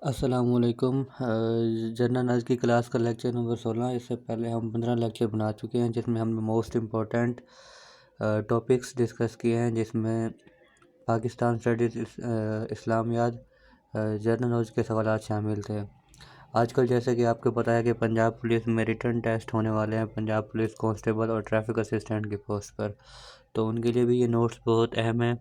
अस्सलामुअलैकुम। General knowledge की class का लेक्चर नंबर 16। इससे पहले हम 15 लेक्चर बना चुके हैं जिसमें हमने मोस्ट इम्पोर्टेंट टॉपिक्स डिस्कस किए हैं, जिसमें पाकिस्तान स्टडीज़, इस्लामियात, जनरल नॉलेज के सवाल शामिल थे। आजकल जैसे कि आपको पता है कि पंजाब पुलिस में रिटन टेस्ट होने वाले हैं, पंजाब पुलिस कांस्टेबल और ट्रैफिक असिस्टेंट की पोस्ट पर, तो उनके लिए भी ये नोट्स बहुत अहम है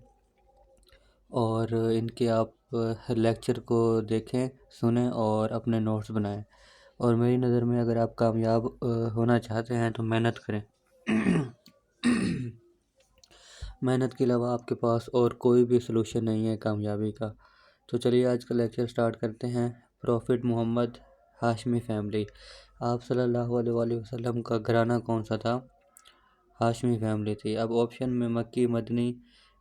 और इनके आप लेक्चर को देखें, सुनें और अपने नोट्स बनाएं। और मेरी नज़र में अगर आप कामयाब होना चाहते हैं तो मेहनत करें। मेहनत के अलावा आपके पास और कोई भी सलूशन नहीं है कामयाबी का। तो चलिए आज का लेक्चर स्टार्ट करते हैं। प्रॉफिट मोहम्मद हाशमी फैमिली, आप सल्लल्लाहु अलैहि वसल्लम का घराना कौन सा था? हाशमी फैमिली थी। अब ऑप्शन में मक्की, मदनी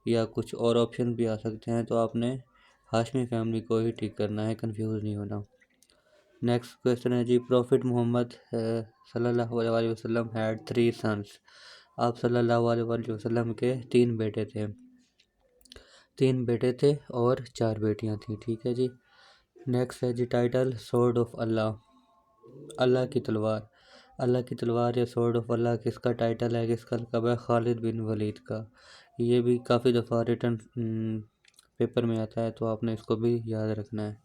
या कुछ और ऑप्शन भी आ सकते हैं, तो आपने हाशमी फैमिली को ही टिक करना है, कंफ्यूज नहीं होना। नेक्स्ट क्वेश्चन है जी, प्रॉफिट मोहम्मद सल्लल्लाहु अलैहि वसल्लम हैड 3 सन्स, आप सल्लल्लाहु अलैहि वसल्लम के 3 बेटे थे। 3 बेटे थे और 4 बेटियां थी, ठीक है जी। नेक्स्ट है जी, टाइटल सोर्ड ऑफ अल्लाह, अल्लाह की तलवार। अल्लाह की तलवार या सोर्ड ऑफ अल्लाह किसका टाइटल है, किसका लक़ब है? खालिद बिन वलीद का। ये भी काफ़ी दफ़ा रिटर्न पेपर में आता है, तो आपने इसको भी याद रखना है।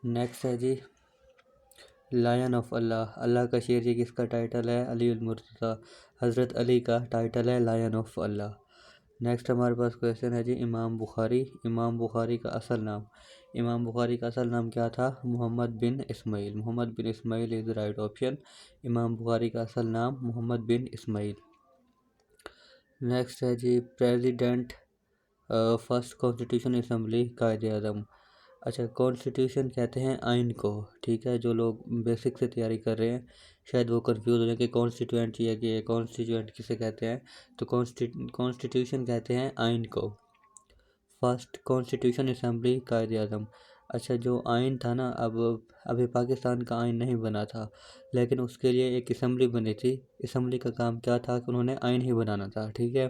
नेक्स्ट है जी, लायन ऑफ अल्लाह, अल्लाह का शेर, ये किसका टाइटल है? अली उल मुर्तज़ा, हज़रत अली का टाइटल है लायन ऑफ अल्लाह। नेक्स्ट हमारे पास क्वेश्चन है जी, इमाम बुखारी, इमाम बुखारी का असल नाम, इमाम बुखारी का असल नाम क्या था? Mohammad bin Ismail, Mohammad bin Ismail is the right option. Imam Bukhari का असल नाम मोहम्मद बिन इस्माइल। नेक्स्ट है जी, प्रेसिडेंट फर्स्ट कॉन्स्टिट्यूशन असम्बली कायदे आज़म। अच्छा, कॉन्स्टिट्यूशन कहते हैं आइन को, ठीक है। जो लोग बेसिक से तैयारी कर रहे हैं शायद वो कंफ्यूज हो जाए कि कॉन्स्टिट्यूएंट ये कि कॉन्स्टिट्यूएंट किसे कहते हैं। तो कॉन्स्टिट्यूशन कहते हैं आइन को। फर्स्ट कॉन्स्टिट्यूशन असम्बली कायदे आज़म। अच्छा, जो आइन था ना, अब अभी पाकिस्तान का आइन नहीं बना था, लेकिन उसके लिए एक असम्बली बनी थी। असम्बली का काम क्या था कि उन्होंने आइन ही बनाना था, ठीक है।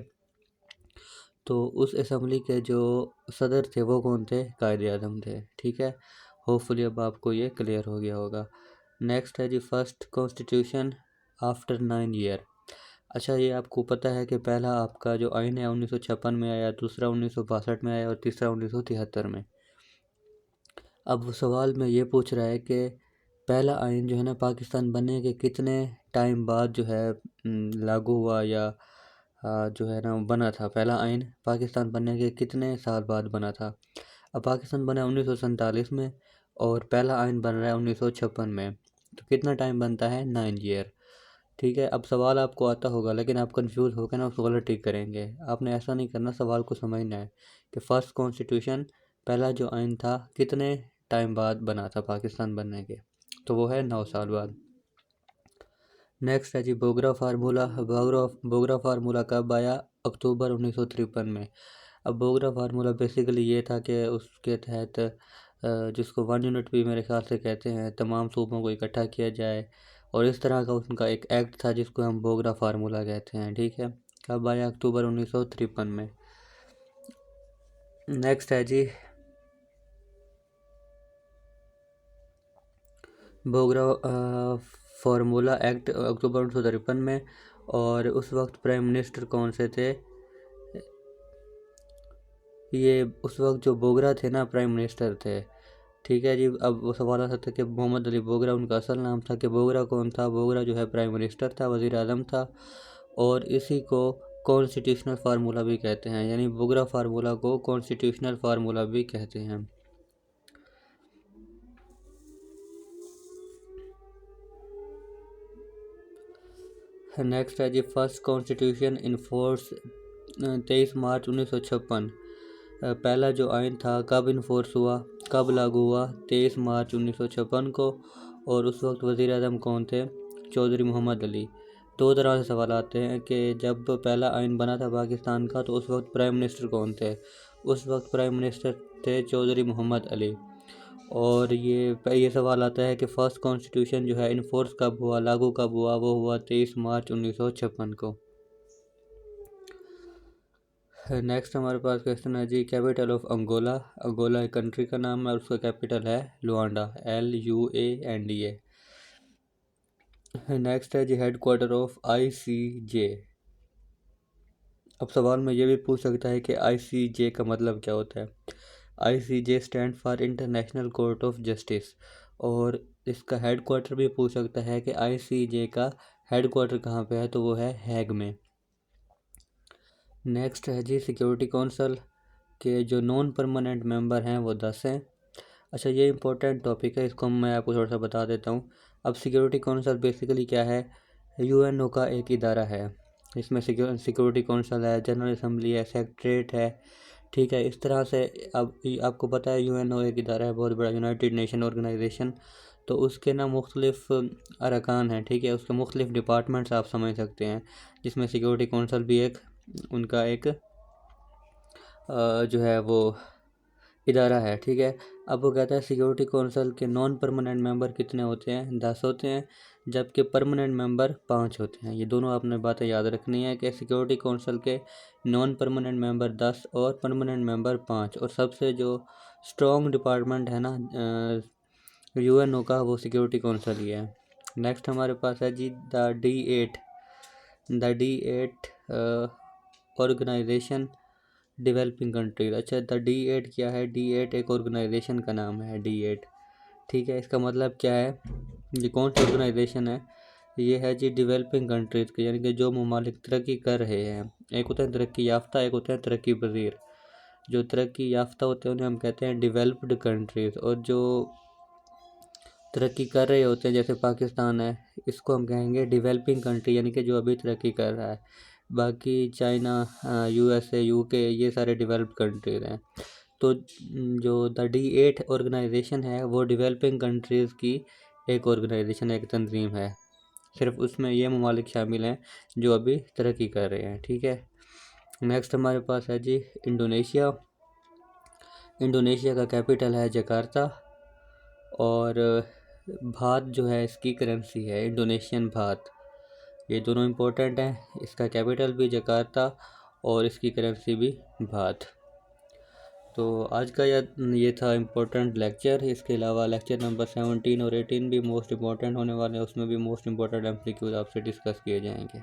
तो उस असम्बली के जो सदर थे वो कौन थे? कायदे आज़म थे, ठीक है। होपफुली अब आपको ये क्लियर हो गया होगा। नेक्स्ट है जी, फर्स्ट कॉन्स्टिट्यूशन आफ्टर 9 ईयर। अच्छा, ये आपको पता है कि पहला आपका जो आइन है 1956 में आया, दूसरा 1962 में आया और तीसरा 1973 में। अब सवाल में ये पूछ रहा है कि पहला आइन जो है ना, पाकिस्तान बनने के कितने टाइम बाद जो है लागू हुआ, या जो है ना बना था। पहला आइन पाकिस्तान बनने के कितने साल बाद बना था? अब पाकिस्तान बना 1947 में और पहला आइन बन रहा है 1956 में, तो कितना टाइम बनता है? 9 ईयर, ठीक है। अब सवाल आपको आता होगा लेकिन आप कंफ्यूज होकर ना उसको गलत टिक करेंगे। आपने ऐसा नहीं करना, सवाल को समझना है कि फर्स्ट कॉन्स्टिट्यूशन, पहला जो आइन था, कितने टाइम बाद बना था पाकिस्तान बनने के, तो वो है 9 साल बाद। नेक्स्ट है जी, बोगरा फार्मूला, बोगरा फार्मूला कब आया? अक्टूबर 1953 में। अब बोगरा फार्मूला बेसिकली ये था कि उसके तहत जिसको 1 यूनिट भी मेरे ख्याल से कहते हैं, तमाम सूबों को इकट्ठा किया जाए, और इस तरह का उनका एक एक्ट था जिसको हम बोगरा फार्मूला कहते हैं, ठीक है। कब आया? अक्टूबर 1953 में। नेक्स्ट है जी, बोगरा फार्मूला एक्ट अक्टूबर 1953 में, और उस वक्त प्राइम मिनिस्टर कौन से थे? ये उस वक्त जो बोगरा थे ना, प्राइम मिनिस्टर थे, ठीक है जी। अब वो सवाल आ सकता है कि मोहम्मद अली बोगरा उनका असल नाम था, कि बोगरा कौन था? बोगरा जो है प्राइम मिनिस्टर था, वज़ीर आज़म था, और इसी को कॉन्स्टिट्यूशनल फार्मूला भी कहते हैं, यानी बोगरा फार्मूला को कॉन्स्टिट्यूशनल फार्मूला भी कहते हैं। नेक्स्ट है जी, फर्स्ट कॉन्स्टिट्यूशन इन फोर्स 23 मार्च 1956। पहला जो आइन था कब इन्फोर्स हुआ, कब लागू हुआ? 23 मार्च 1956 को, और उस वक्त वज़ीर आज़म कौन थे? चौधरी मोहम्मद अली। दो तरह से सवाल आते हैं कि जब पहला आइन बना था पाकिस्तान का, तो उस वक्त प्राइम मिनिस्टर कौन थे? उस वक्त प्राइम मिनिस्टर थे चौधरी मोहम्मद अली, और ये सवाल आता है कि फर्स्ट कॉन्स्टिट्यूशन जो है इनफोर्स कब हुआ, लागू कब हुआ, वो हुआ 23 मार्च 1956 को। नेक्स्ट हमारे पास क्वेश्चन है जी, कैपिटल ऑफ अंगोला। अंगोला एक कंट्री का नाम है और उसका कैपिटल है लुआंडा, LUANDA। नेक्स्ट है जी, हेड क्वार्टर ऑफ ICJ। अब सवाल में ये भी पूछ सकता है कि ICJ का मतलब क्या होता है। ICJ stand for international court of justice, और इसका हेड क्वार्टर भी पूछ सकता है कि ICJ का हेड क्वार्टर कहाँ पे है, तो वो है हैग में। नेक्स्ट है जी, सिक्योरिटी काउंसिल के जो नॉन परमानेंट मेंबर हैं वो 10 हैं। अच्छा, ये इंपॉर्टेंट टॉपिक है, इसको मैं आपको थोड़ा सा बता देता हूँ। अब सिक्योरिटी काउंसिल बेसिकली क्या है, UNO का एक इदारा है। इसमें सिक्योरिटी काउंसिल है, जनरल असम्बली है, सेक्रेटरीट है, ठीक है। इस तरह से अब आपको पता है UNO एक इदारा है बहुत बड़ा, यूनाइटेड नेशन ऑर्गेनाइजेशन। तो उसके ना मुख्तलिफ अरकान हैं, ठीक है, उसके मुख्तलिफ डिपार्टमेंट्स आप समझ सकते हैं, जिसमें सिक्योरिटी काउंसिल भी एक उनका एक जो है वो इदारा है, ठीक है। अब वो कहता है सिक्योरिटी काउंसिल के नॉन परमानेंट मेंबर कितने होते हैं, 10 होते हैं, जबकि परमानेंट मेंबर 5 होते हैं। ये दोनों आपने बातें याद रखनी है कि सिक्योरिटी काउंसिल के नॉन परमानेंट मेंबर 10 और परमानेंट मेंबर 5। और सबसे जो स्ट्रॉन्ग डिपार्टमेंट है ना UNO का, वो सिक्योरिटी काउंसिल ही है। नेक्स्ट हमारे पास है जी the D8 organization developing countries. अच्छा, द D8 क्या है, D8 एक ऑर्गेनाइजेशन का नाम है, D8, ठीक है। इसका मतलब क्या है, ये कौन सी ऑर्गेनाइजेशन है, ये है जी डेवलपिंग कंट्रीज के, यानी कि जो ममालिक तरक्की कर रहे हैं। एक होता है तरक्की याफ्ता, एक होता है तरक्की पजीर। जो तरक्की याफ्ता होते हैं उन्हें हम कहते हैं डेवलप्ड कंट्रीज, और जो तरक्की कर रहे होते हैं जैसे पाकिस्तान है, इसको हम कहेंगे डेवलपिंग कंट्री, यानी कि जो अभी तरक्की कर रहा है। बाकी चाइना, USA, UK, ये सारे डेवलप्ड कंट्रीज हैं। तो जो द D8 ऑर्गेनाइजेशन है वो डेवलपिंग कंट्रीज़ की एक ऑर्गेनाइजेशन, एक तंजीम है। सिर्फ उसमें ये ममालिक शामिल हैं जो अभी तरक्की कर रहे हैं, ठीक है। नेक्स्ट हमारे पास है जी इंडोनेशिया। इंडोनेशिया का कैपिटल है जकार्ता, और भात जो है इसकी करेंसी है इंडोनेशियन भात। ये दोनों इम्पोर्टेंट हैं, इसका कैपिटल भी जकार्ता और इसकी करेंसी भी भात। तो आज का ये था इम्पोर्टेंट लेक्चर। इसके अलावा लेक्चर नंबर 17 और 18 भी मोस्ट इम्पोर्टेंट होने वाले हैं, उसमें भी मोस्ट इम्पोर्टेंट MCQs आपसे डिस्कस किए जाएंगे।